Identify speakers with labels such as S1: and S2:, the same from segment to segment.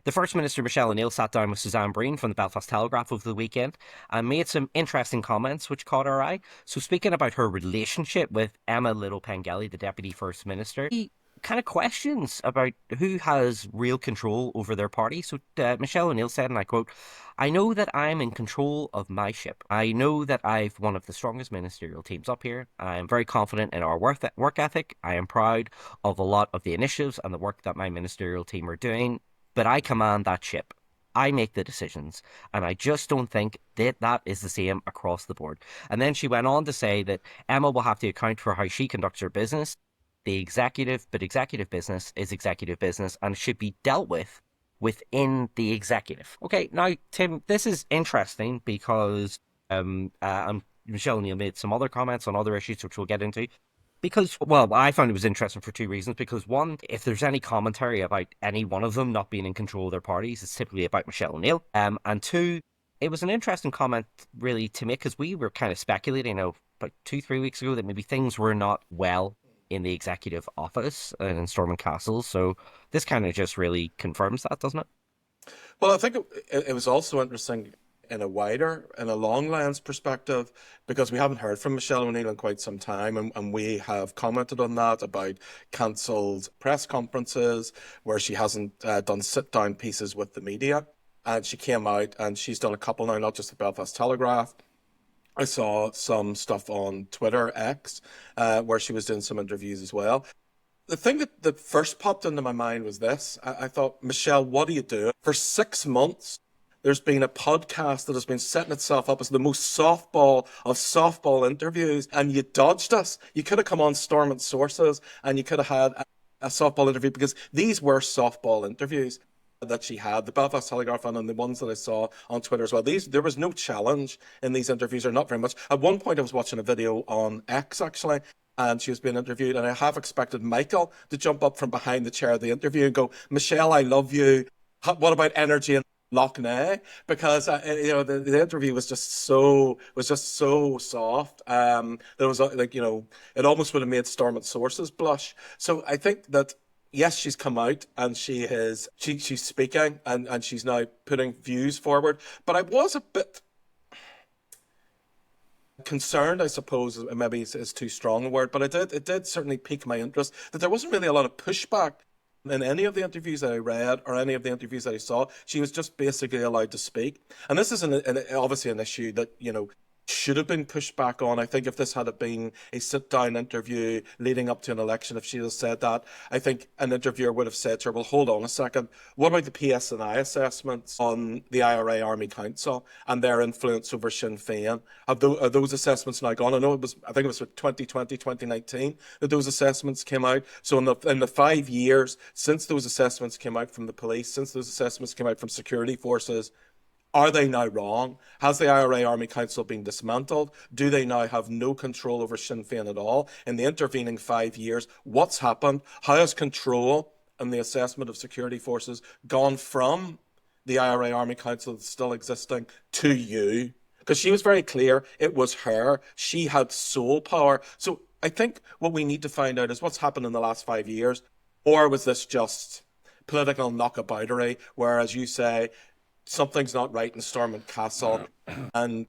S1: The First Minister, Michelle O'Neill, sat down with Suzanne Breen from the Belfast Telegraph over the weekend and made some interesting comments which caught our eye. So speaking about her relationship with Emma Little-Pengelly, the Deputy First Minister, he kind of questions about who has real control over their party. So Michelle O'Neill said, and I quote, "I know that I'm in control of my ship. I know that I've one of the strongest ministerial teams up here. I am very confident in our work ethic. I am proud of a lot of the initiatives and the work that my ministerial team are doing. But I command that ship. I make the decisions. And I just don't think that that is the same across the board." And then she went on to say that Emma will have to account for how she conducts her business, the executive, but executive business is executive business and should be dealt with within the executive. Okay, now, Tim, this is interesting because Michelle O'Neill made some other comments on other issues, which we'll get into. Because, well, I found it was interesting for two reasons. Because one, if there's any commentary about any one of them not being in control of their parties, it's typically about Michelle O'Neill. And two, it was an interesting comment, really, to make, because we were kind of speculating, about 2-3 weeks ago that maybe things were not well in the executive office and in Stormont Castle. So this kind of just really confirms that, doesn't it?
S2: Well, I think it was also interesting in a long lens perspective, because we haven't heard from Michelle O'Neill in quite some time, and we have commented on that about cancelled press conferences where she hasn't done sit-down pieces with the media. And she came out and she's done a couple now, not just the Belfast Telegraph. I saw some stuff on Twitter, X, where she was doing some interviews as well. The thing that first popped into my mind was this. I thought, Michelle, what do you do? For 6 months, there's been a podcast that has been setting itself up as the most softball of softball interviews, and you dodged us. You could have come on Stormont Sources and you could have had a softball interview, because these were softball interviews that she had, the Belfast Telegraph and the ones that I saw on Twitter as well. There was no challenge in these interviews, or not very much. At one point I was watching a video on X, actually, and she was being interviewed, and I half expected Michael to jump up from behind the chair of the interview and go, "Michelle, I love you. What about energy and Loch Ness?" Because the interview was just so soft. There was it almost would have made Stormont Sources blush. So I think that, yes, she's come out and she's speaking and she's now putting views forward. But I was a bit concerned, I suppose, maybe is too strong a word, but it did certainly pique my interest that there wasn't really a lot of pushback in any of the interviews that I read or any of the interviews that I saw. She was just basically allowed to speak. And this is obviously an issue that, should have been pushed back on. I think if this had been a sit-down interview leading up to an election, if she had said that, I think an interviewer would have said to her, "Well, hold on a second. What about the PSNI assessments on the IRA Army Council and their influence over Sinn Féin? Are those assessments now gone?" I think it was for 2020, 2019 that those assessments came out. So in the 5 years since those assessments came out from the police, since those assessments came out from security forces, are they now wrong? Has the IRA Army Council been dismantled? Do they now have no control over Sinn Féin at all? In the intervening 5 years, what's happened? How has control and the assessment of security forces gone from the IRA Army Council that's still existing to you? Because she was very clear, it was her. She had sole power. So I think what we need to find out is what's happened in the last 5 years, or was this just political knockaboutery, where, as you say, something's not right in Stormont Castle, and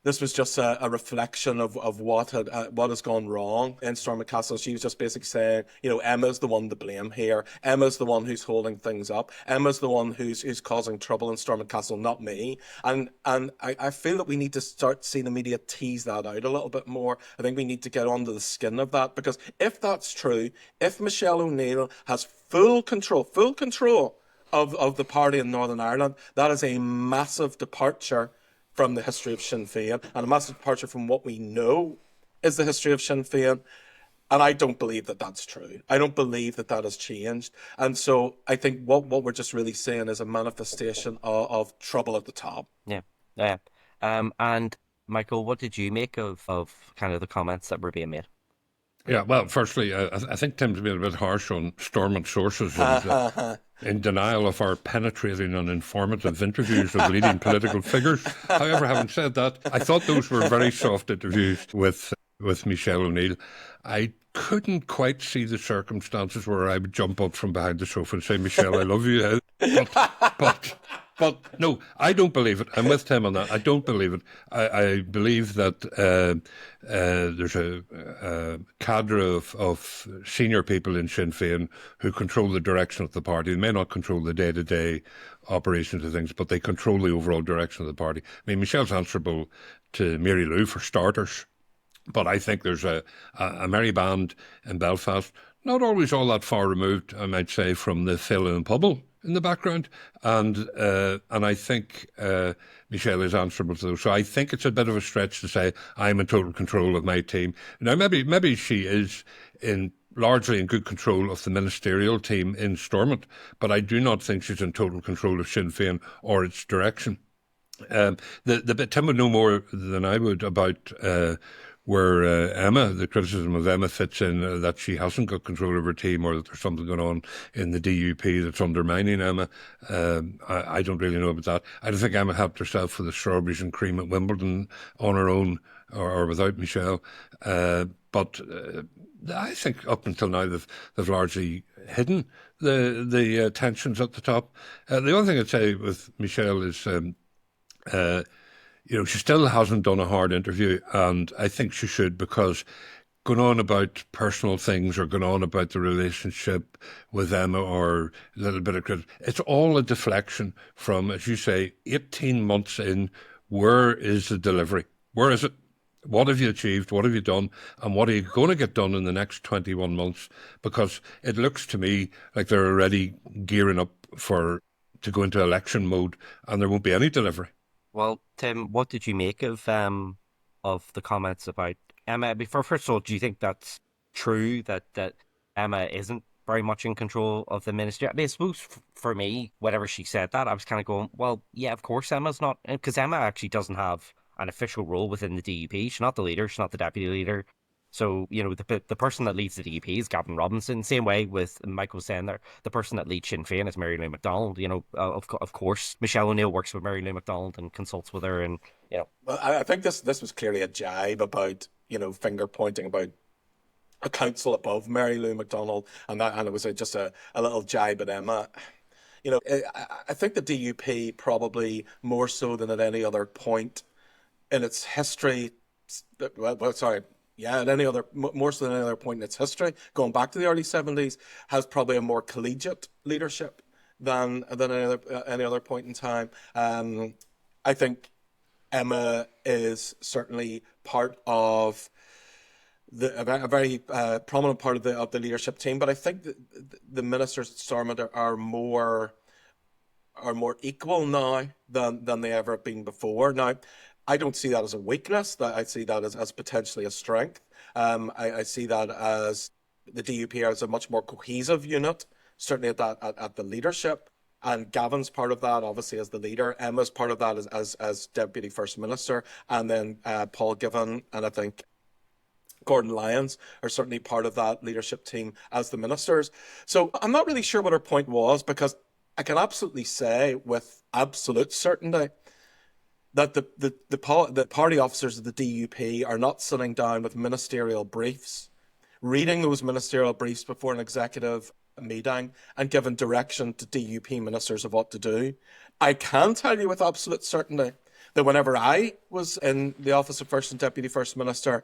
S2: this was just a reflection of what has gone wrong in Stormont Castle. She was just basically saying, Emma's the one to blame here. Emma's the one who's holding things up. Emma's the one who's causing trouble in Stormont Castle, not me. And I feel that we need to start seeing the media tease that out a little bit more. I think we need to get under the skin of that, because if that's true, if Michelle O'Neill has full control of the party in Northern Ireland, that is a massive departure from the history of Sinn Féin, and a massive departure from what we know is the history of Sinn Féin. And I don't believe that that's true. I don't believe that has changed. And so I think what we're just really seeing is a manifestation of trouble at the top.
S1: Yeah. And Michael, what did you make of kind of the comments that were being made?
S3: Yeah, well, firstly, I think Tim's been a bit harsh on Stormont Sources and in denial of our penetrating and informative interviews of leading political figures. However, having said that, I thought those were very soft interviews with with Michelle O'Neill, I couldn't quite see the circumstances where I would jump up from behind the sofa and say, Michelle, I love you. But no, I don't believe it. I'm with Tim on that. I don't believe it. I believe that there's a cadre of senior people in Sinn Féin who control the direction of the party. They may not control the day-to-day operations of things, but they control the overall direction of the party. I mean, Michelle's answerable to Mary Lou for starters. But I think there's a merry band in Belfast, not always all that far removed, I might say, from the fill and Pobble in the background. And I think Michelle is answerable to those. So I think it's a bit of a stretch to say I'm in total control of my team. Now, maybe she is largely in good control of the ministerial team in Stormont, but I do not think she's in total control of Sinn Féin or its direction. Tim would know more than I would about where Emma, the criticism of Emma fits in, that she hasn't got control of her team or that there's something going on in the DUP that's undermining Emma. I don't really know about that. I don't think Emma helped herself with the strawberries and cream at Wimbledon on her own or without Michelle. But I think up until now they've largely hidden the tensions at the top. The only thing I'd say with Michelle is she still hasn't done a hard interview, and I think she should, because going on about personal things or going on about the relationship with Emma or a little bit of credit, it's all a deflection from, as you say, 18 months in. Where is the delivery? Where is it? What have you achieved? What have you done? And what are you going to get done in the next 21 months? Because it looks to me like they're already gearing up to go into election mode, and there won't be any delivery.
S1: Well, Tim, what did you make of the comments about Emma? First of all, do you think that's true, that Emma isn't very much in control of the ministry? I mean, I suppose for me, whenever she said that, I was kind of going, well, yeah, of course Emma's not, because Emma actually doesn't have an official role within the DUP. She's not the leader. She's not the deputy leader. So, the person that leads the DUP is Gavin Robinson. Same way with Michael saying there, the person that leads Sinn Féin is Mary Lou McDonald. Of course, Michelle O'Neill works with Mary Lou McDonald and consults with her. And,
S2: Well, I think this was clearly a jibe about, finger pointing about a council above Mary Lou McDonald, and it was just a little jibe at Emma. I think the DUP probably more so than at any other point in its history, more so than any other point in its history, going back to the early 70s, has probably a more collegiate leadership than any other point in time. I think Emma is certainly part of a very prominent part of the leadership team, but I think the ministers at Stormont are more equal now than they ever have been before. Now, I don't see that as a weakness. I see that as potentially a strength. I see that as the DUP as a much more cohesive unit, certainly at the leadership. And Gavin's part of that, obviously, as the leader. Emma's part of that as Deputy First Minister. And then Paul Given and I think Gordon Lyons are certainly part of that leadership team as the ministers. So I'm not really sure what her point was, because I can absolutely say with absolute certainty that the party officers of the DUP are not sitting down with ministerial briefs, reading those ministerial briefs before an executive meeting and giving direction to DUP ministers of what to do. I can tell you with absolute certainty that whenever I was in the office of First and Deputy First Minister,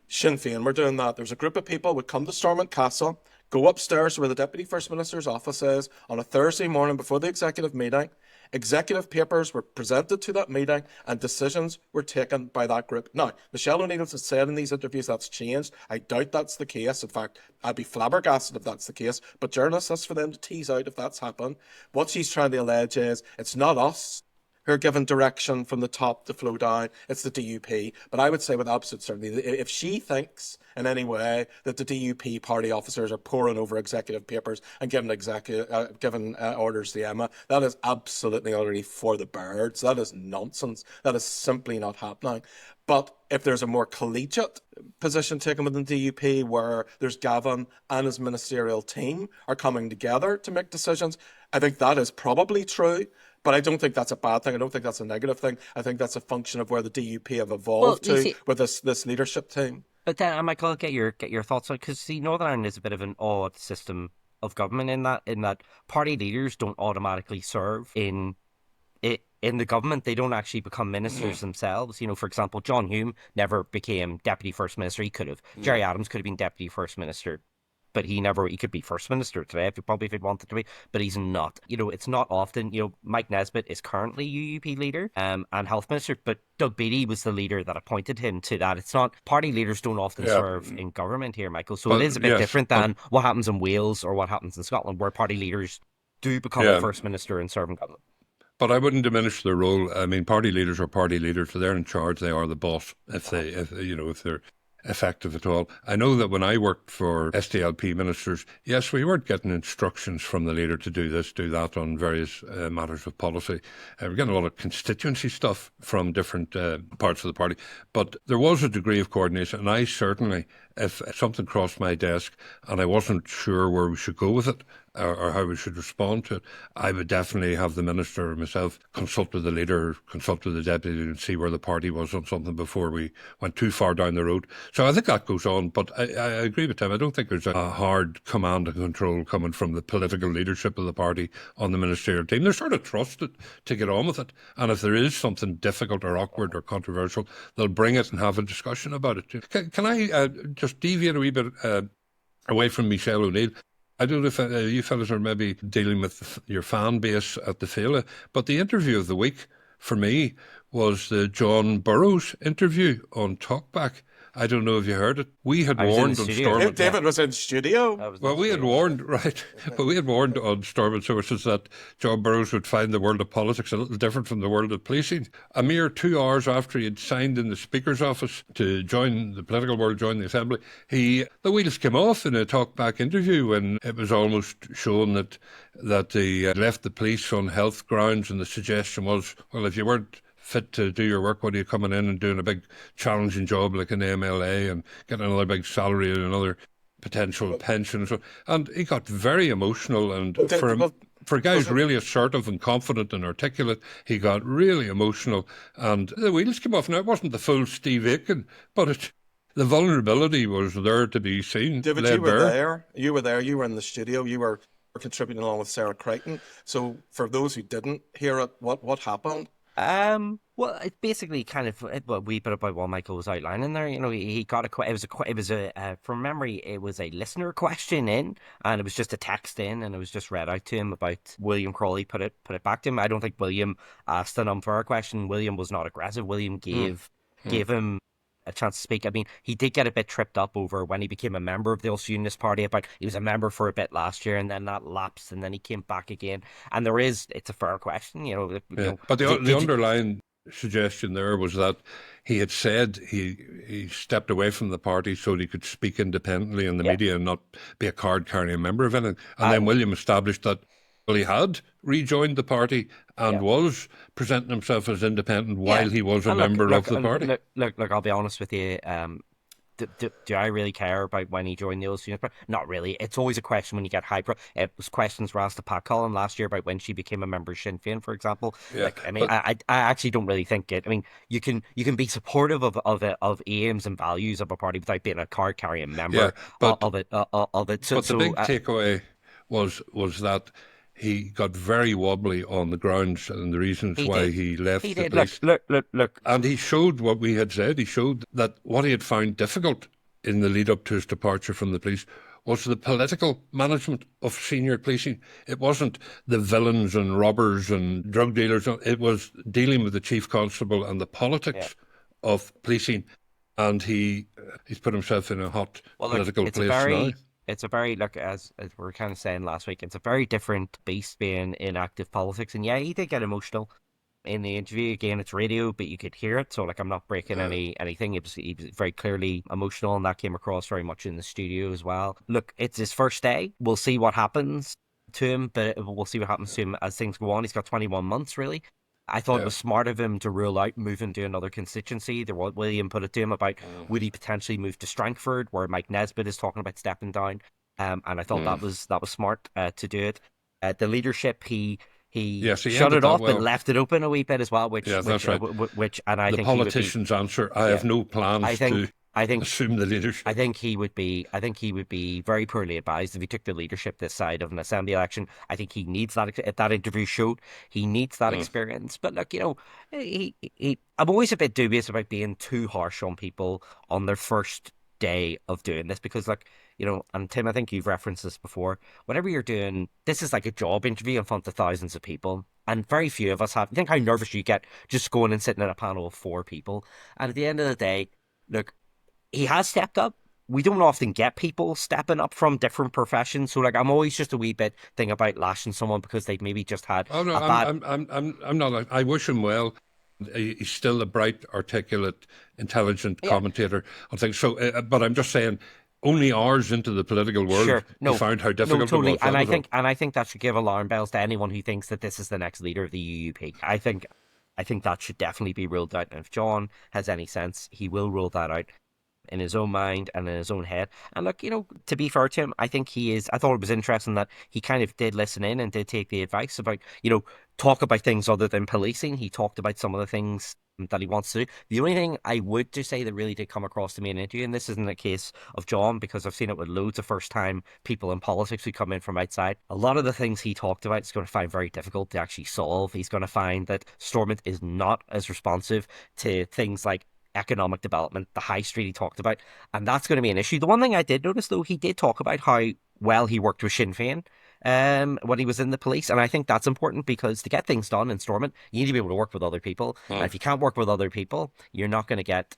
S2: Sinn Féin were doing that. There's a group of people would come to Stormont Castle, go upstairs where the Deputy First Minister's office is on a Thursday morning before the executive meeting. Executive papers were presented to that meeting and decisions were taken by that group. Now, Michelle O'Neill has said in these interviews that's changed. I doubt that's the case. In fact, I'd be flabbergasted if that's the case. But journalists, that's for them to tease out if that's happened. What she's trying to allege is it's not us who are given direction from the top to flow down. It's the DUP. But I would say with absolute certainty, if she thinks in any way that the DUP party officers are poring over executive papers and giving orders to Emma, that is absolutely already for the birds. That is nonsense. That is simply not happening. But if there's a more collegiate position taken within the DUP where there's Gavin and his ministerial team are coming together to make decisions, I think that is probably true. But I don't think that's a bad thing. I don't think that's a negative thing. I think that's a function of where the DUP have
S1: Well,
S2: evolved
S1: you
S2: to
S1: see,
S2: with this leadership team.
S1: but then, Michael, get your thoughts on, because see, Northern Ireland is a bit of an odd system of government in that party leaders don't automatically serve in the government. They don't actually become ministers themselves. You know, for example, John Hume never became deputy first minister. He could have. Jerry Adams could have been deputy first minister, but he could be first minister today if he wanted to be, but he's not. You know, it's not often. You know, Mike Nesbitt is currently UUP leader and health minister, but Doug Beattie was the leader that appointed him to that. It's not, party leaders don't often serve in government here, Michael. So
S3: But
S1: it is a bit
S3: yes,
S1: different than what happens in Wales or what happens in Scotland, where party leaders do become the first minister and serve in government.
S3: But I wouldn't diminish their role. I mean, party leaders are party leaders, so they're in charge. They are the boss if they're effective at all. I know that when I worked for SDLP ministers, yes, we weren't getting instructions from the leader to do this, do that on various matters of policy. We're getting a lot of constituency stuff from different parts of the party, but there was a degree of coordination, and I certainly, if something crossed my desk and I wasn't sure where we should go with it, or how we should respond to it, I would definitely have the minister or myself consult with the leader, consult with the deputy, and see where the party was on something before we went too far down the road. So I think that goes on, but I agree with Tim. I don't think there's a hard command and control coming from the political leadership of the party on the ministerial team. They're sort of trusted to get on with it, and if there is something difficult or awkward or controversial, they'll bring it and have a discussion about it. Can I just deviate a wee bit away from Michelle O'Neill? I don't know if you fellas are maybe dealing with your fan base at the Féin, but the interview of the week for me was the John Burroughs interview on Talkback. I don't know if you heard it. We had warned on Stormont.
S2: David was in studio.
S3: Well, we had warned, right, but we had warned on Stormont Sources that John Burroughs would find the world of politics a little different from the world of policing. A mere 2 hours after he had signed in the Speaker's office to join the political world, join the Assembly, the wheels came off in a Talkback interview when it was almost shown that he left the police on health grounds, and the suggestion was, well, if you weren't fit to do your work, what are you coming in and doing a big challenging job like an MLA and getting another big salary and another potential pension? And he got very emotional, and for a guy who's really assertive and confident and articulate, he got really emotional, and the wheels came off. Now, it wasn't the full Steve Aiken, but the vulnerability was there to be seen.
S2: David, you were there. You were there. You were in the studio. You were contributing along with Sarah Crichton. So for those who didn't hear it, what happened?
S1: Well, it basically kind of a wee bit about what Michael was outlining there. You know, he got it was from memory, it was a listener question in, and it was just a text in, and it was just read out to him about William Crawley put it back to him. I don't think William asked an unfair question. William was not aggressive. William gave him a chance to speak. I mean, he did get a bit tripped up over when he became a member of the Ulster Unionist Party. About he was a member for a bit last year, and then that lapsed, and then he came back again. And it's a fair question, you know.
S3: But the underlying suggestion there was that he had said he stepped away from the party so that he could speak independently in the media and not be a card-carrying member of anything. And then William established that, well, he had rejoined the party and was presenting himself as independent while he was a member of the party.
S1: Look, I'll be honest with you. Do I really care about when he joined the Ulster Unionist Party? Not really. It's always a question when you get it was questions were asked to Pat Cullen last year about when she became a member of Sinn Féin, for example.
S3: Yeah,
S1: I actually don't really think it. I mean, you can be supportive of aims and values of a party without being a card carrying member of it. So
S3: the big takeaway was that he got very wobbly on the grounds and the reasons why he left the police.
S1: Look.
S3: And he showed what we had said. He showed that what he had found difficult in the lead up to his departure from the police was the political management of senior policing. It wasn't the villains and robbers and drug dealers. It was dealing with the chief constable and the politics of policing. And he's put himself in a hot political place now.
S1: It's a very, as we were kind of saying last week, it's a very different beast being in active politics. And yeah, he did get emotional in the interview. Again, it's radio, but you could hear it. So I'm not breaking anything. He was very clearly emotional, and that came across very much in the studio as well. Look, it's his first day. We'll see what happens to him, but we'll see what happens to him as things go on. He's got 21 months, really. I thought it was smart of him to rule out moving to another constituency. William put it to him about would he potentially move to Strangford, where Mike Nesbitt is talking about stepping down. And I thought that was smart to do it. The leadership, he he
S3: Yes, he
S1: shut
S3: ended
S1: it
S3: that
S1: off, but
S3: well.
S1: left it open a wee bit as well,
S3: Yeah, that's right.
S1: and I
S3: The
S1: think he would be.
S3: politician's answer, I
S1: Yeah,
S3: have no
S1: I
S3: plans
S1: think
S3: to
S1: I think
S3: assume the
S1: I
S3: leadership.
S1: think he would be. I think he would be very poorly advised if he took the leadership this side of an assembly election. I think he needs that interview showed he needs that
S3: Mm.
S1: experience. But look, I'm always a bit dubious about being too harsh on people on their first day of doing this because, like, and Tim, I think you've referenced this before. Whenever you're doing this, is like a job interview in front of thousands of people, and very few of us have. Think how nervous you get just going and sitting in a panel of four people, and at the end of the day, look, he has stepped up. We don't often get people stepping up from different professions. So, like, I'm always just a wee bit thing about lashing someone because they've maybe just had
S3: Oh no,
S1: a bad.
S3: I'm not. I wish him well. He's still a bright, articulate, intelligent
S1: Yeah,
S3: commentator on things. So, but I'm just saying, only hours into the political world,
S1: sure.
S3: he
S1: No,
S3: found how
S1: no,
S3: difficult it
S1: totally.
S3: was. That was all.
S1: And I think that should give alarm bells to anyone who thinks that this is the next leader of the UUP. I think that should definitely be ruled out. And if John has any sense, he will rule that out in his own mind and in his own head. And look, to be fair to him, I think he is. I thought it was interesting that he kind of did listen in and did take the advice about, talk about things other than policing. He talked about some of the things that he wants to do. The only thing I would just say that really did come across to me in an interview, and this isn't a case of John because I've seen it with loads of first time people in politics who come in from outside. A lot of the things he talked about is going to find very difficult to actually solve. He's going to find that Stormont is not as responsive to things like economic development, the high street he talked about, and that's going to be an issue. The one thing I did notice, though, he did talk about how well he worked with Sinn Féin when he was in the police, and I think that's important because to get things done in Stormont, you need to be able to work with other people, and if you can't work with other people, you're not going to get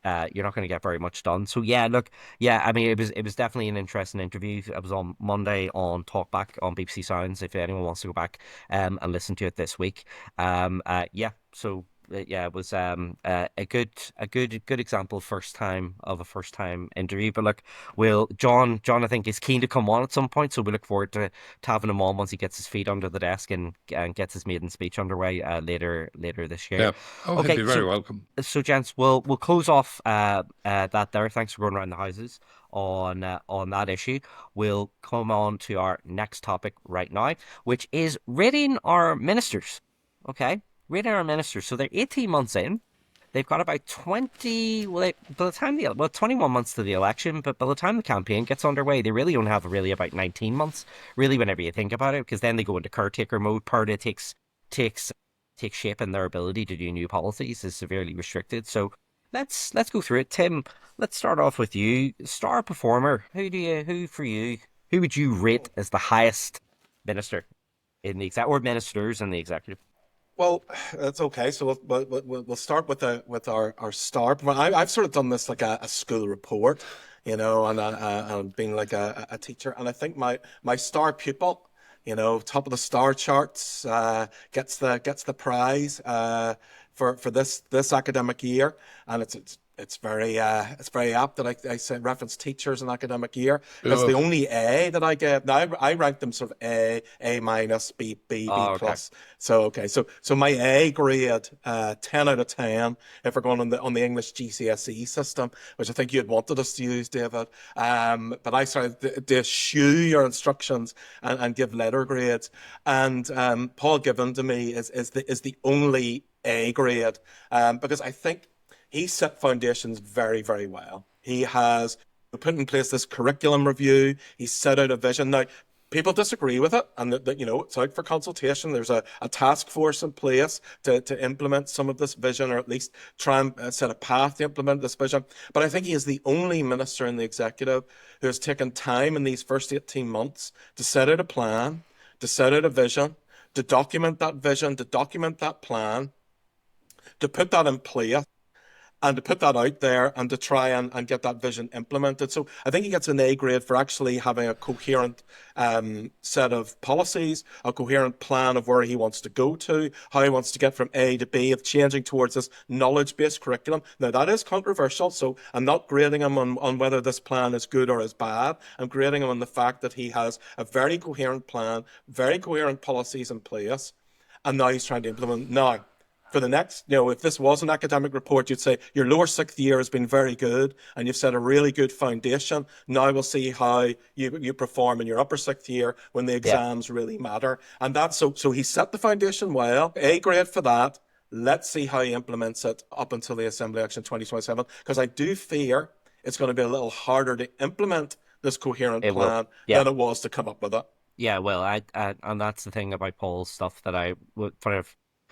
S1: very much done. So yeah, look, yeah, I mean, it was definitely an interesting interview. It was on Monday on Talkback on BBC Sounds. If anyone wants to go back and listen to it this week, yeah, so yeah, it was a good example first time of a first time interview. But look, John I think is keen to come on at some point, so we look forward to having him on once he gets his feet under the desk and gets his maiden speech underway later this year.
S3: Yeah. Oh,
S1: Okay,
S3: he'd be very welcome.
S1: so gents, we'll close off that there. Thanks for going around the houses on that issue. We'll come on to our next topic right now, which is rating our ministers. Okay. Rating our ministers. So they're 18 months in. They've got about 20, by the time 21 months to the election, but by the time the campaign gets underway, they really only have really about 19 months, really, whenever you think about it, because then they go into caretaker mode. Party takes shape, and their ability to do new policies is severely restricted. So let's go through it. Tim, let's start off with you. Star performer. Who would you rate as the highest minister in the or ministers in the executive?
S2: Well, that's okay. So we'll start with our star. I've sort of done this like a school report, and being like a teacher. And I think my star pupil, top of the star charts, gets the prize for this academic year, and it's very apt that I said reference teachers in academic year. It's the only A that I get. Now I rank them sort of A minus, B plus. Okay. So my A grade, 10 out of 10 if we're going on the English GCSE system, which I think you had wanted us to use, David. But I started to eschew your instructions and give letter grades. And Paul Given to me is the only A grade, because I think he set foundations very, very well. He has put in place this curriculum review. He set out a vision. Now, people disagree with it, and that it's out for consultation. There's a task force in place to implement some of this vision, or at least try and set a path to implement this vision. But I think he is the only minister in the executive who has taken time in these first 18 months to set out a plan, to set out a vision, to document that vision, to document that plan, to put that in place, and to put that out there and to try and get that vision implemented. So I think he gets an A grade for actually having a coherent set of policies, a coherent plan of where he wants to go to, how he wants to get from A to B, of changing towards this knowledge-based curriculum. Now, that is controversial, so I'm not grading him on whether this plan is good or is bad. I'm grading him on the fact that he has a very coherent plan, very coherent policies in place, and now he's trying to implement. Now, for the next, if this was an academic report, you'd say your lower sixth year has been very good and you've set a really good foundation. Now we'll see how you perform in your upper sixth year when the exams really matter. And that's so he set the foundation well. A grade for that. Let's see how he implements it up until the Assembly election 2027, because I do fear it's going to be a little harder to implement this coherent plan than it was to come up with it.
S1: Yeah, well, and that's the thing about Paul's stuff that I would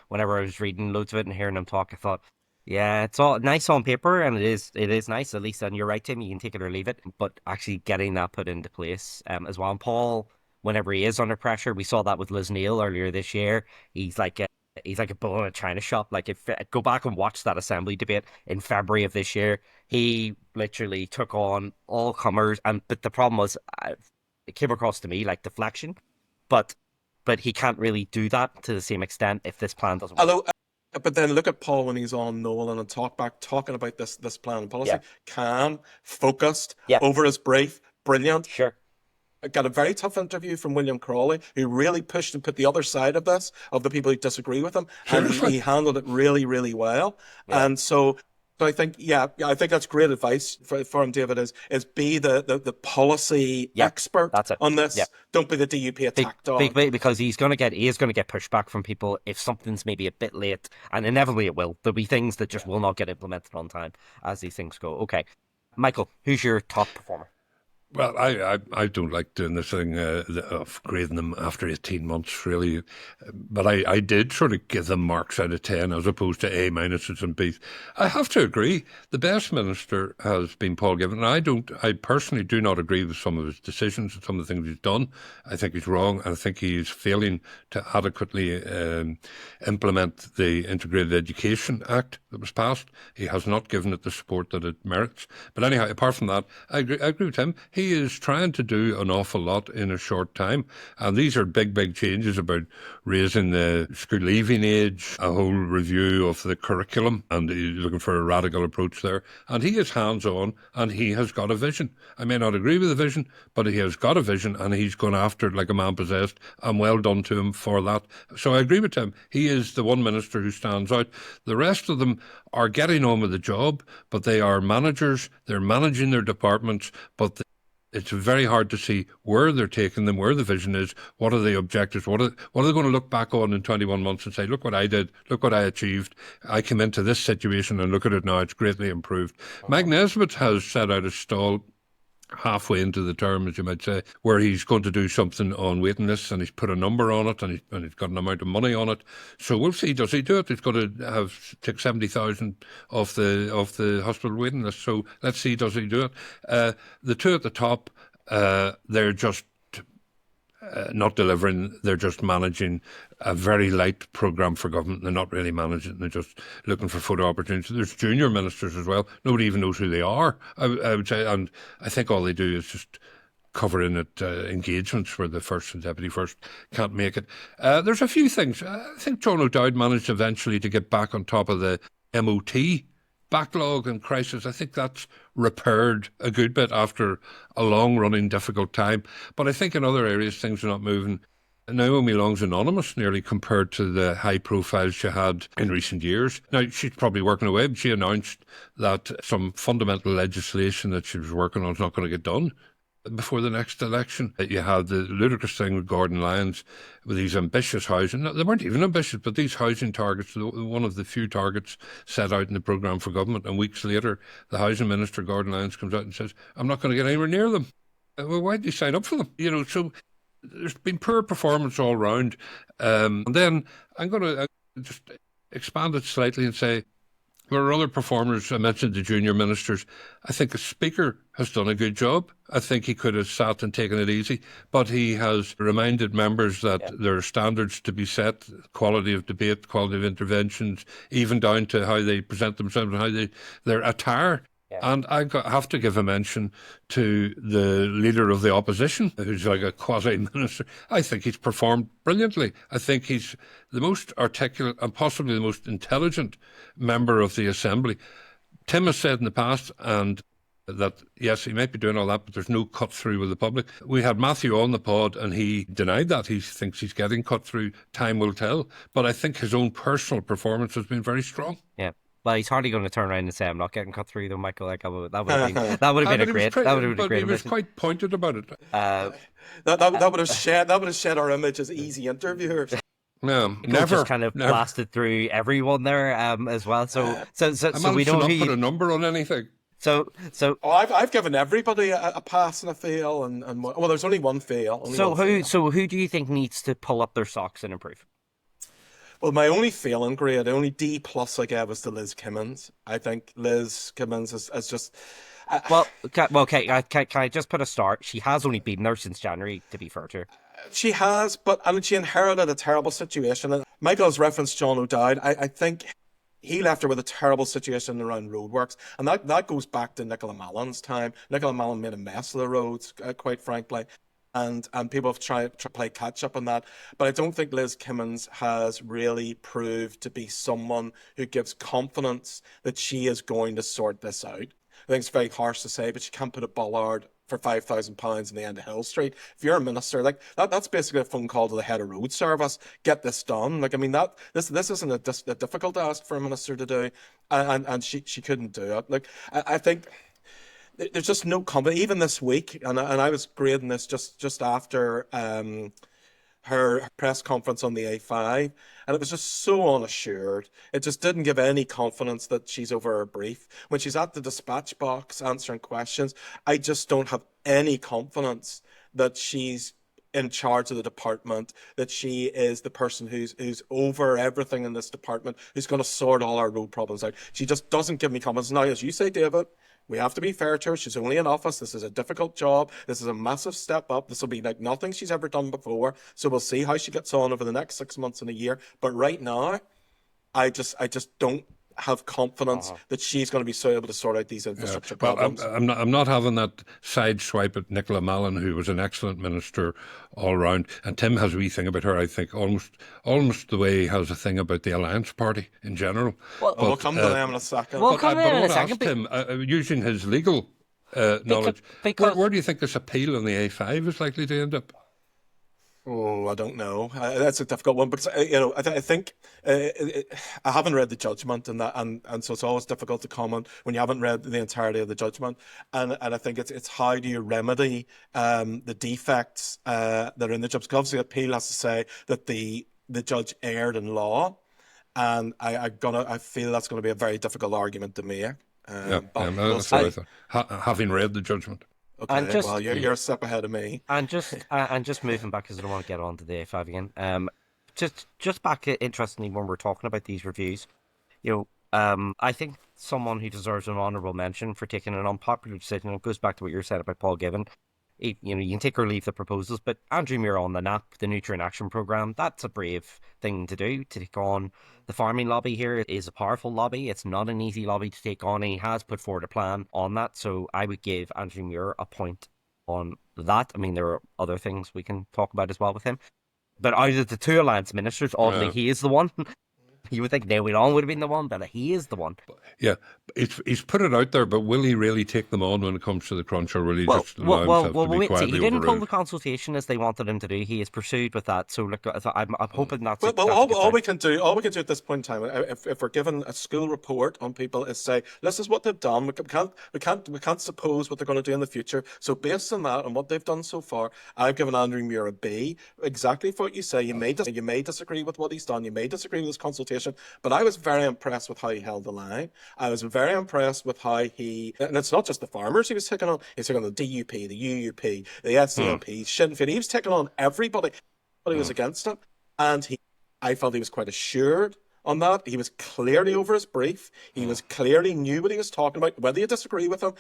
S1: whenever I was reading loads of it and hearing him talk, I thought, yeah, it's all nice on paper, and it is nice, at least, and you're right, Tim, you can take it or leave it, but actually getting that put into place as well. And Paul, whenever he is under pressure, we saw that with Liz Neal earlier this year, he's like a bull in a china shop. Like, if go back and watch that Assembly debate in February of this year, he literally took on all comers, but the problem was, it came across to me like deflection, but he can't really do that to the same extent if this plan doesn't work.
S2: But then look at Paul when he's on Nolan and talking about this plan and policy. Calm, focused, over his brief, brilliant.
S1: Sure.
S2: I got a very tough interview from William Crawley, who really pushed and put the other side of this, of the people who disagree with him, and he handled it really, really well. And so I think, I think that's great advice for him, David, is be the policy expert on this. Don't be the DUP attack dog.
S1: Because he is going to get pushback from people if something's maybe a bit late, and inevitably it will. There'll be things that just will not get implemented on time as these things go. Okay. Michael, who's your top performer?
S3: Well, I don't like doing this thing of grading them after 18 months, really. But I did sort of give them marks out of 10 as opposed to A minuses and Bs. I have to agree, the best minister has been Paul Givan. I personally do not agree with some of his decisions and some of the things he's done. I think he's wrong, and I think he's failing to adequately implement the Integrated Education Act that was passed. He has not given it the support that it merits. But anyhow, apart from that, I agree with him. He is trying to do an awful lot in a short time. And these are big, big changes about raising the school leaving age, a whole review of the curriculum, and he's looking for a radical approach there. And he is hands-on, and he has got a vision. I may not agree with the vision, but he has got a vision, and he's gone after it like a man possessed, and well done to him for that. So I agree with him. He is the one minister who stands out. The rest of them are getting on with the job, but they are managers, they're managing their departments, but it's very hard to see where they're taking them, where the vision is, what are the objectives, what are they going to look back on in 21 months and say, look what I did, look what I achieved, I came into this situation and look at it now, it's greatly improved. Mike Nesbitt has set out a stall halfway into the term, as you might say, where he's going to do something on waiting lists, and he's put a number on it, and he's got an amount of money on it. So we'll see, does he do it? He's going to take 70,000 off the hospital waiting list. So let's see, does he do it? The two at the top, they're just not delivering. They're just managing a very light programme for government. They're not really managing. They're just looking for photo opportunities. There's junior ministers as well. Nobody even knows who they are, I would say. And I think all they do is just cover in at engagements where the first and deputy first can't make it. There's a few things. I think John O'Dowd managed eventually to get back on top of the MOT backlog and crisis. I think that's repaired a good bit after a long-running difficult time. But I think in other areas things are not moving. Naomi Long's anonymous nearly compared to the high profiles she had in recent years. Now, she's probably working away, but she announced that some fundamental legislation that she was working on is not going to get done before the next election. You had the ludicrous thing with Gordon Lyons with these ambitious housing. They weren't even ambitious, but these housing targets, one of the few targets set out in the programme for government. And weeks later, the housing minister, Gordon Lyons, comes out and says, I'm not going to get anywhere near them. Well, why did you sign up for them? So there's been poor performance all round. And then I'm going to just expand it slightly and say, there are other performers. I mentioned the junior ministers. I think the Speaker has done a good job. I think he could have sat and taken it easy, but he has reminded members that there are standards to be set, quality of debate, quality of interventions, even down to how they present themselves and how their attire. And I have to give a mention to the leader of the opposition, who's like a quasi-minister. I think he's performed brilliantly. I think he's the most articulate and possibly the most intelligent member of the Assembly. Tim has said in the past, and that, yes, he might be doing all that, but there's no cut through with the public. We had Matthew on the pod and he denied that. He thinks he's getting cut through. Time will tell. But I think his own personal performance has been very strong.
S1: Yeah. Well, he's hardly going to turn around and say, "I'm not getting cut through," though, Michael. Like, that would have been a great. That would have been a great.
S3: He was quite pointed about it.
S2: That would have shed our image as easy interviewers.
S3: No,
S1: never. Just kind of blasted through everyone there as well. So we don't
S3: put a number on anything.
S1: So
S2: I've given everybody a pass and a fail, and well, there's only one fail.
S1: Who do you think needs to pull up their socks and improve?
S2: Well, my only failing grade, the only D+ I gave was to Liz Kimmins. I think Liz Kimmins is just.
S1: Can I just put a start? She has only been there since January, to be fair to her.
S2: She has, and she inherited a terrible situation. And Michael's referenced John O'Dowd. I think he left her with a terrible situation around roadworks, and that goes back to Nicola Mallon's time. Nicola Mallon made a mess of the roads, quite frankly, and people have tried to play catch up on that. But I don't think Liz Kimmins has really proved to be someone who gives confidence that she is going to sort this out. I think it's very harsh to say, but she can't put a bollard for £5,000 in the end of Hill Street. If you're a minister, like that's basically a phone call to the head of road service. Get this done. Like, I mean, this isn't a difficult task for a minister to do, and she couldn't do it. Like, I think there's just no confidence. Even this week, and I was grading this just after her press conference on the A5, and it was just so unassured. It just didn't give any confidence that she's over her brief. When she's at the dispatch box answering questions, I just don't have any confidence that she's in charge of the department, that she is the person who's over everything in this department, who's going to sort all our road problems out. She just doesn't give me confidence. Now, as you say, David, we have to be fair to her. She's only in office. This is a difficult job. This is a massive step up. This will be like nothing she's ever done before. So we'll see how she gets on over the next 6 months and a year. But right now, I just don't have confidence that she's going to be so able to sort out these infrastructure problems.
S3: I'm not having that side swipe at Nicola Mallon, who was an excellent minister all round. And Tim has a wee thing about her, I think, almost the way he has a thing about the Alliance Party in general.
S2: We'll come to them in a second.
S1: We'll come in a second.
S3: Tim, using his legal knowledge, where do you think this appeal on the A5 is likely to end up?
S2: Oh, I don't know. That's a difficult one because I think I haven't read the judgment, and so it's always difficult to comment when you haven't read the entirety of the judgment. And I think it's how do you remedy the defects that are in the judgment? Because obviously, appeal has to say that the judge erred in law, and I feel that's going to be a very difficult argument to make.
S3: Having read the judgment.
S2: Okay, well, you're a step ahead of me.
S1: And just moving back, because I don't want to get on to the A5 again. Just back, interestingly, when we're talking about these reviews, I think someone who deserves an honourable mention for taking an unpopular decision, it goes back to what you were saying about Paul Given. You can take or leave the proposals, but Andrew Muir on the NAP, the Nutrient Action Programme, that's a brave thing to do. To take on the farming lobby here is a powerful lobby. It's not an easy lobby to take on, and he has put forward a plan on that. So I would give Andrew Muir a point on that. I mean, there are other things we can talk about as well with him. But out of the two Alliance ministers, oddly, he is the one. You would think Neil Long would have been the one, but he is the one.
S3: Yeah, he's put it out there, but will he really take them on when it comes to the crunch, or will he just allow himself to be quietly
S1: he didn't pull
S3: overruled?
S1: the consultation as they wanted him to do. He is pursued with that. So look, I'm hoping that's.
S2: All we can do at this point in time, if we're given a school report on people, is say this is what they've done. We can't suppose what they're going to do in the future. So based on that and what they've done so far, I've given Andrew Muir a B. Exactly for what you say. You may disagree with what he's done. You may disagree with his consultation. But I was very impressed with how he held the line. I was very impressed with how and it's not just the farmers he was taking on. He was taking on the DUP, the UUP, the SNP, Sinn Féin. He was taking on everybody. But he was against it. And I felt he was quite assured on that. He was clearly over his brief. He was clearly knew what he was talking about. Whether you disagree with him,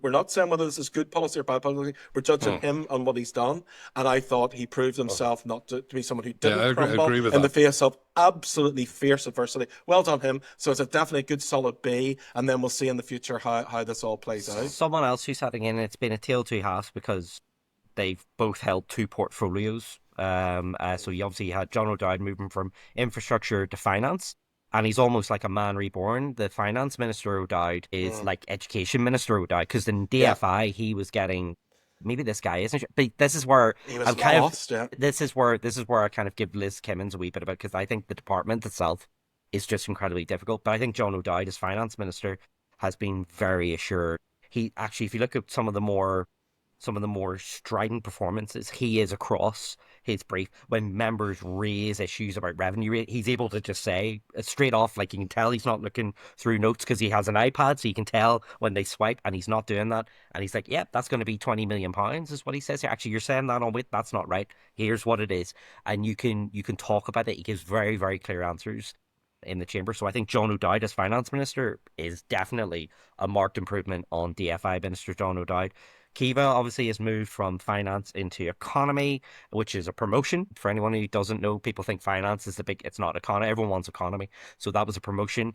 S2: we're not saying whether this is good policy or bad policy. We're judging him on what he's done. And I thought he proved himself not to be someone who didn't crumble in the face of absolutely fierce adversity. Well done him. So it's definitely a good solid B. And then we'll see in the future how this all plays out.
S1: Someone else who's heading in, it's been a tale of two halves because they've both held two portfolios. So you obviously had John O'Dowd moving from infrastructure to finance. and he's almost like a man reborn. The finance minister who died is like education minister who died, because in
S2: Yeah,
S1: DFI he was getting, maybe this guy isn't, but this is where
S2: he was
S1: I'm kind of
S2: lost. Yeah.
S1: this is where I kind of give Liz Kimmins a wee bit about, because I think the department itself is just incredibly difficult. But I think John O'Dowd as finance minister has been very assured. He actually, if you look at some of the more strident performances, he is across his brief. When members raise issues about revenue rate, he's able to just say straight off, like you can tell he's not looking through notes because he has an iPad, so you can tell when they swipe, and he's not doing that. And he's like, "Yep, that's going to be £20 million," is what he says here. Actually, you're saying that on wit, that's not right. Here's what it is, and you can talk about it. He gives very, very clear answers in the chamber. So I think John O'Dowd as finance minister is definitely a marked improvement on DFI Minister John O'Dowd. Kiva obviously has moved from finance into economy, which is a promotion. For anyone who doesn't know, people think finance is it's not economy. Everyone wants economy. So that was a promotion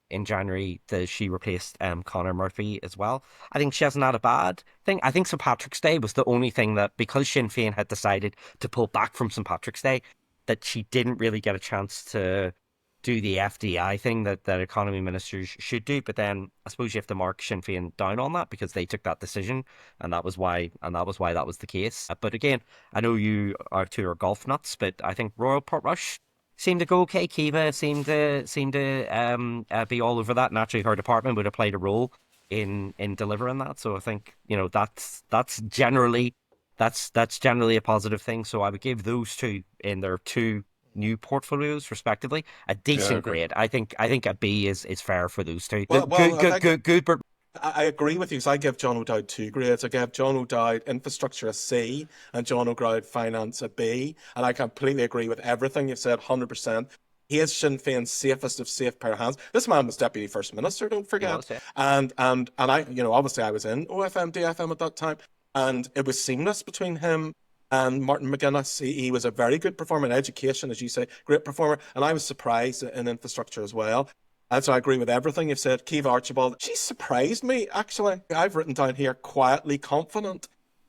S1: in January. She replaced Conor Murphy as well. I think she hasn't had a bad thing. I think St. Patrick's Day was the only thing that, because Sinn Féin had decided to pull back from St. Patrick's Day, that she didn't really get a chance to do the FDI thing that economy ministers should do. But then I suppose you have to mark Sinn Féin down on that, because they took that decision, and that was why that was the case. But again, I know you are two are golf nuts, but I think Royal Portrush seemed to go okay. Kiva seemed to be all over that. Naturally, her department would have played a role in delivering that. So I think that's generally a positive thing. So I would give those two, in their two new portfolios respectively, a decent grade. I think a B is fair for those two.
S2: Well,
S1: Good, but
S2: I agree with you. So I give John O'Dowd 2 grades. I give John O'Dowd infrastructure a C and John O'Dowd finance a B. And I completely agree with everything you've said, 100%. He is Sinn Féin's safest of safe pair of hands. This man was Deputy First Minister, don't forget. And I, obviously I was in OFM, DFM at that time, and it was seamless between him and Martin McGuinness. He was a very good performer in education, as you say, great performer. And I was surprised in infrastructure as well. And so I agree with everything you've said. Kiva Archibald, she surprised me, actually. I've written down here, quietly confident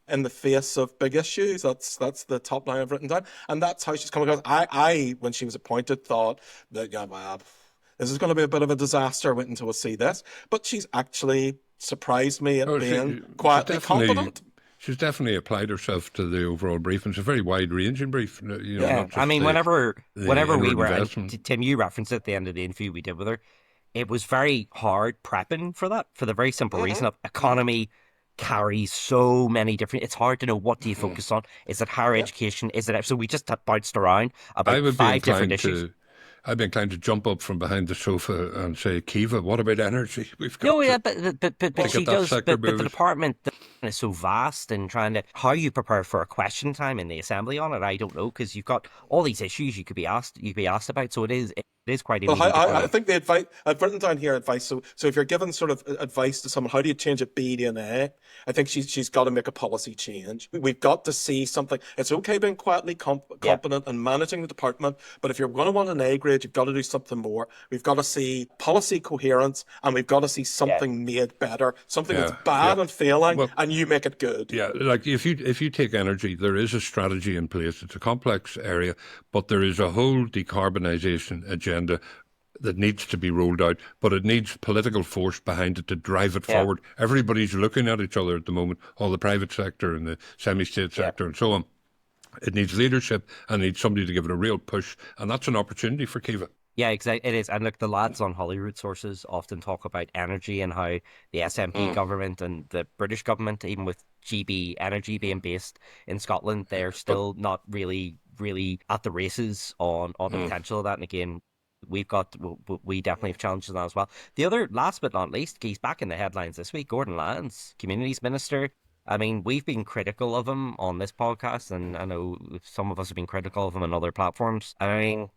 S2: in the face of big issues. That's the top line I've written down. And that's how she's coming across. I when she was appointed, thought that, this is going to be a bit of a disaster. Wait until we see this. But she's actually surprised me at being quietly confident.
S3: She's definitely applied herself to the overall brief, and it's a very wide-ranging brief.
S1: I mean, whenever we were, Tim, you referenced it at the end of the interview we did with her, it was very hard prepping for that, for the very simple reason of economy carries so many different. It's hard to know, what do you focus on. Is it higher education? Is it? So we just bounced around about 5 different issues.
S3: I'd be inclined to jump up from behind the sofa and say, "Kiva, what about energy? We've got
S1: but she does. But the department is so vast, and trying to how you prepare for a question time in the assembly on it, I don't know, because you've got all these issues you could be asked about. So it is quite.
S2: Well, I think the advice I've written down here, advice. So if you're giving sort of advice to someone, how do you change a B to an A? I think she's got to make a policy change. We've got to see something. It's okay being quietly competent and managing the department, but if you're going to want an A grade, you've got to do something more. We've got to see policy coherence, and we've got to see something made better, something that's bad and failing, and you make it good.
S3: Yeah, like if you take energy, there is a strategy in place. It's a complex area, but there is a whole decarbonisation agenda that needs to be rolled out, but it needs political force behind it to drive it forward. Everybody's looking at each other at the moment, all the private sector and the semi-state sector and so on. It needs leadership and needs somebody to give it a real push, and that's an opportunity for Kiva.
S1: Yeah, exactly. It is. And look, the lads on Holyrood Sources often talk about energy and how the SNP government and the British government, even with GB Energy being based in Scotland, they're still not really at the races on the potential of that. And again, we definitely have challenges on that as well. The other, last but not least, he's back in the headlines this week, Gordon Lyons, Communities Minister. I mean, we've been critical of him on this podcast, and I know some of us have been critical of him on other platforms. I mean,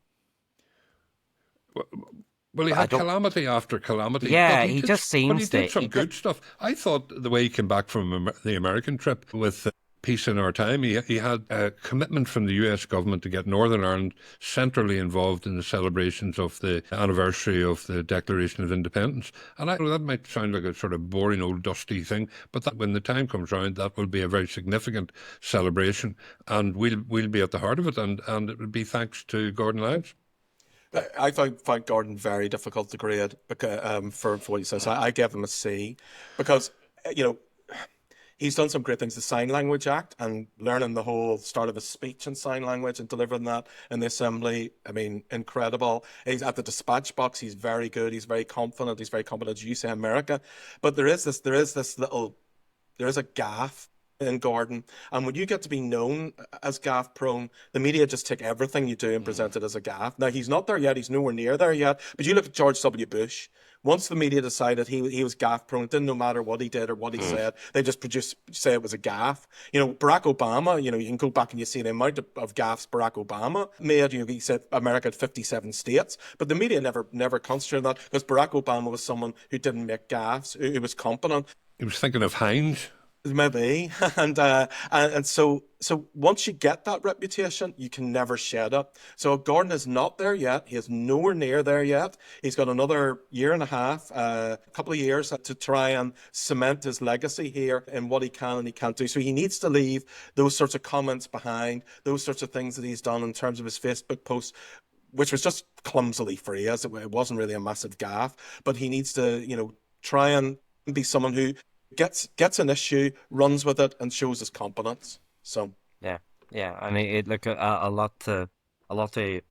S3: well, he had calamity after calamity.
S1: Yeah, he just seems
S3: to. But he did some good stuff. I thought the way he came back from the American trip with Peace in Our Time, he had a commitment from the US government to get Northern Ireland centrally involved in the celebrations of the anniversary of the Declaration of Independence. And that might sound like a sort of boring old dusty thing, but when the time comes round, that will be a very significant celebration, and we'll be at the heart of it, and it will be thanks to Gordon Lyons.
S2: I found Gordon very difficult to grade because, for what he says. I gave him a C because, you know, he's done some great things. The Sign Language Act and learning the whole start of his speech in sign language and delivering that in the Assembly. I mean, incredible. He's at the dispatch box. He's very good. He's very confident. He's very competent, as you say, America. But there is a gaffe in Gordon. And when you get to be known as gaffe-prone, the media just take everything you do and present it as a gaffe. Now, he's not there yet. He's nowhere near there yet. But you look at George W. Bush. Once the media decided he was gaffe-prone, it didn't no matter what he did or what he said. They just say it was a gaffe. You know, Barack Obama, you know, you can go back and you see the amount of gaffes Barack Obama made. You know, he said America had 57 states. But the media never concentrated on that because Barack Obama was someone who didn't make gaffes, who was competent.
S3: He was thinking of Hines.
S2: Maybe, and so once you get that reputation, you can never shed it. So Gordon is not there yet. He is nowhere near there yet. He's got another year and a half, a couple of years to try and cement his legacy here in what he can and he can't do. So he needs to leave those sorts of comments behind, those sorts of things that he's done in terms of his Facebook posts, which was just clumsily phrased. It wasn't really a massive gaffe, but he needs to, you know, try and be someone who gets an issue, runs with it, and shows his competence. So
S1: yeah, I mean, it look a lot to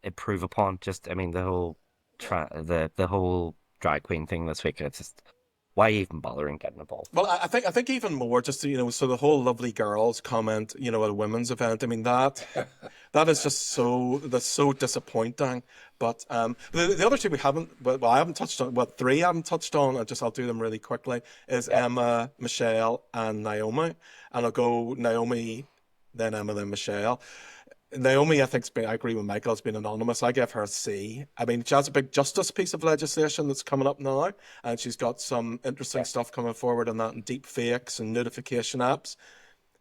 S1: improve upon. Just, I mean, the whole the whole drag queen thing this week. It's just, why even bothering getting involved?
S2: Well, I think even more, just, you know, so the whole lovely girls comment, you know, at a women's event. I mean, that is just so disappointing. But the other two we haven't, well, I haven't touched on. Well, three I haven't touched on. I'll do them really quickly. Is Emma, Michelle, and Naomi. And I'll go Naomi, then Emma, then Michelle. Naomi, I agree with Michael, has been anonymous. I gave her a C. I mean, she has a big justice piece of legislation that's coming up now, and she's got some interesting stuff coming forward on that, and deep fakes and notification apps.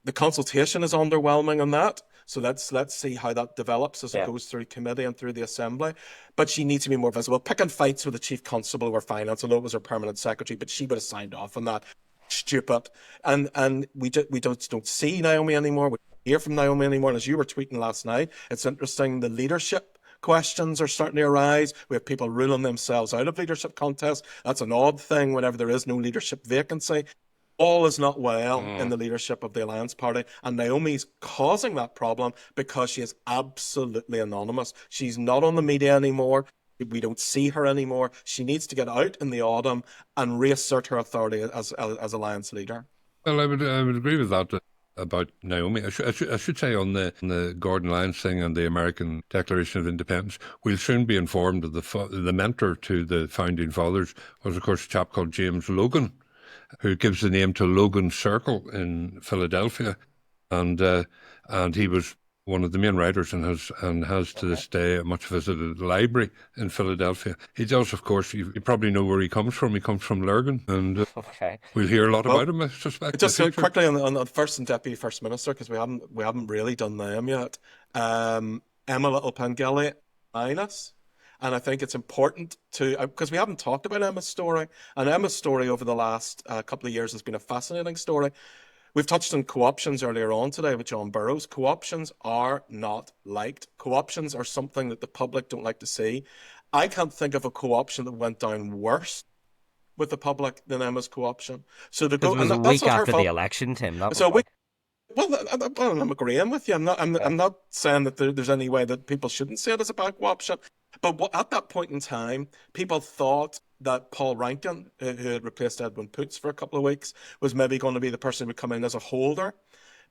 S2: The consultation is underwhelming on that. So let's see how that develops as it goes through committee and through the Assembly. But she needs to be more visible. Picking fights with the Chief Constable or Finance, although it was her permanent secretary, but she would have signed off on that. Stupid. And we don't see Naomi anymore. We don't hear from Naomi anymore. And as you were tweeting last night, it's interesting, the leadership questions are starting to arise. We have people ruling themselves out of leadership contests. That's an odd thing whenever there is no leadership vacancy. All is not well in the leadership of the Alliance Party, and Naomi's causing that problem because she is absolutely anonymous. She's not on the media anymore. We don't see her anymore. She needs to get out in the autumn and reassert her authority as Alliance leader.
S3: Well, I would agree with that about Naomi. I should say on the Gordon Lyons thing and the American Declaration of Independence, we'll soon be informed that the mentor to the founding fathers was, of course, a chap called James Logan, who gives the name to Logan Circle in Philadelphia, and he was one of the main writers and has to this day a much visited library in Philadelphia. He does, of course. You probably know where he comes from. He comes from Lurgan, and we'll hear a lot about him, I suspect.
S2: Just quickly on the First and Deputy First Minister, because we haven't really done them yet. Emma Little-Pengelly minus. And I think it's important to, because we haven't talked about Emma's story, and Emma's story over the last couple of years has been a fascinating story. We've touched on co-options earlier on today with John Burroughs. Co-options are not liked. Co-options are something that the public don't like to see. I can't think of a co-option that went down worse with the public than Emma's co-option. So to go,
S1: it was a week after the election, Tim.
S2: I'm agreeing with you. I'm not saying that there's any way that people shouldn't see it as a bad co-option. But at that point in time, people thought that Paul Rankin, who had replaced Edwin Poots for a couple of weeks, was maybe going to be the person who would come in as a holder.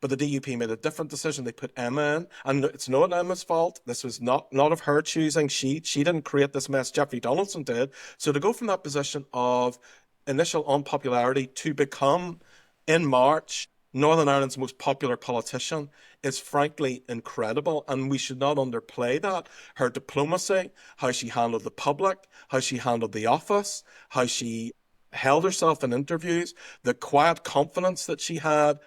S2: But the DUP made a different decision. They put Emma in, and it's not Emma's fault. This was not of her choosing. She didn't create this mess. Jeffrey Donaldson did. So to go from that position of initial unpopularity to become, in March, Northern Ireland's most popular politician is frankly incredible, and we should not underplay that. Her diplomacy, how she handled the public, how she handled the office, how she held herself in interviews, the quiet confidence that she had,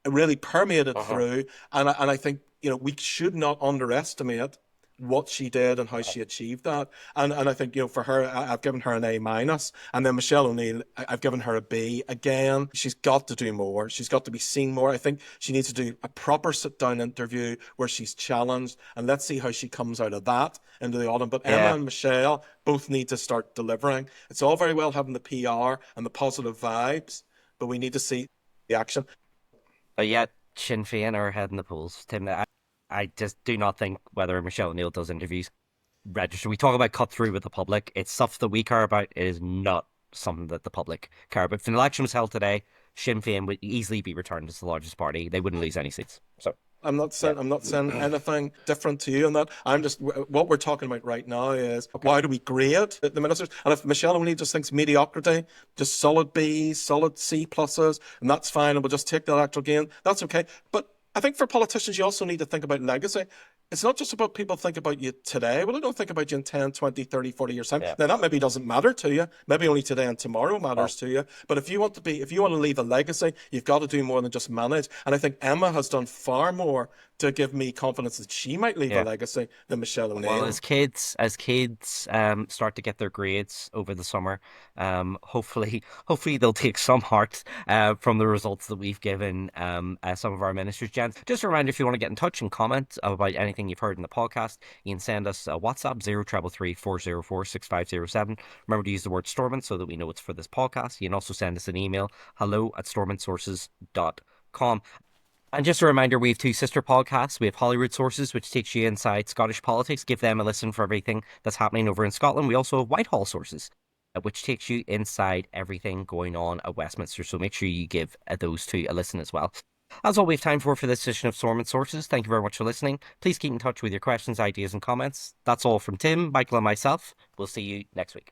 S2: it really permeated through. And I think, you know, we should not underestimate what she did and how she achieved that. And I think, for her, I've given her an A minus. And then Michelle O'Neill, I've given her a B again. She's got to do more. She's got to be seen more. I think she needs to do a proper sit-down interview where she's challenged, and let's see how she comes out of that into the autumn. But Emma and Michelle both need to start delivering. It's all very well having the PR and the positive vibes, but we need to see the action.
S1: But yet, Sinn Féin are ahead in the polls. Tim, I just do not think whether Michelle O'Neill does interviews register. We talk about cut through with the public. It's stuff that we care about. It is not something that the public care about. If an election was held today, Sinn Féin would easily be returned as the largest party. They wouldn't lose any seats. So
S2: I'm not saying anything different to you on that. I'm just, what we're talking about right now is why do we grade the ministers? And if Michelle O'Neill just thinks mediocrity, just solid Bs, solid C pluses, and that's fine, and we'll just take the electoral gain, that's okay. But I think for politicians, you also need to think about legacy. It's not just about people think about you today. Well, they don't think about you in 10, 20, 30, 40 years' time. Now, that maybe doesn't matter to you. Maybe only today and tomorrow matters to you. But if you want to leave a legacy, you've got to do more than just manage. And I think Emma has done far more to give me confidence that she might leave a legacy than Michelle O'Neill.
S1: Well, as kids start to get their grades over the summer, hopefully they'll take some heart from the results that we've given some of our ministers. Jen, just a reminder, if you want to get in touch and comment about anything you've heard in the podcast, you can send us a WhatsApp 0333 404 6507. Remember to use the word Stormont so that we know it's for this podcast. You can also send us an email, hello@stormontsources.com. And just a reminder, we have two sister podcasts. We have Hollywood Sources, which takes you inside Scottish politics. Give them a listen for everything that's happening over in Scotland. We also have Whitehall Sources, which takes you inside everything going on at Westminster. So make sure you give those two a listen as well. That's all we have time for this edition of Stormont Sources. Thank you very much for listening. Please keep in touch with your questions, ideas and comments. That's all from Tim, Michael and myself. We'll see you next week.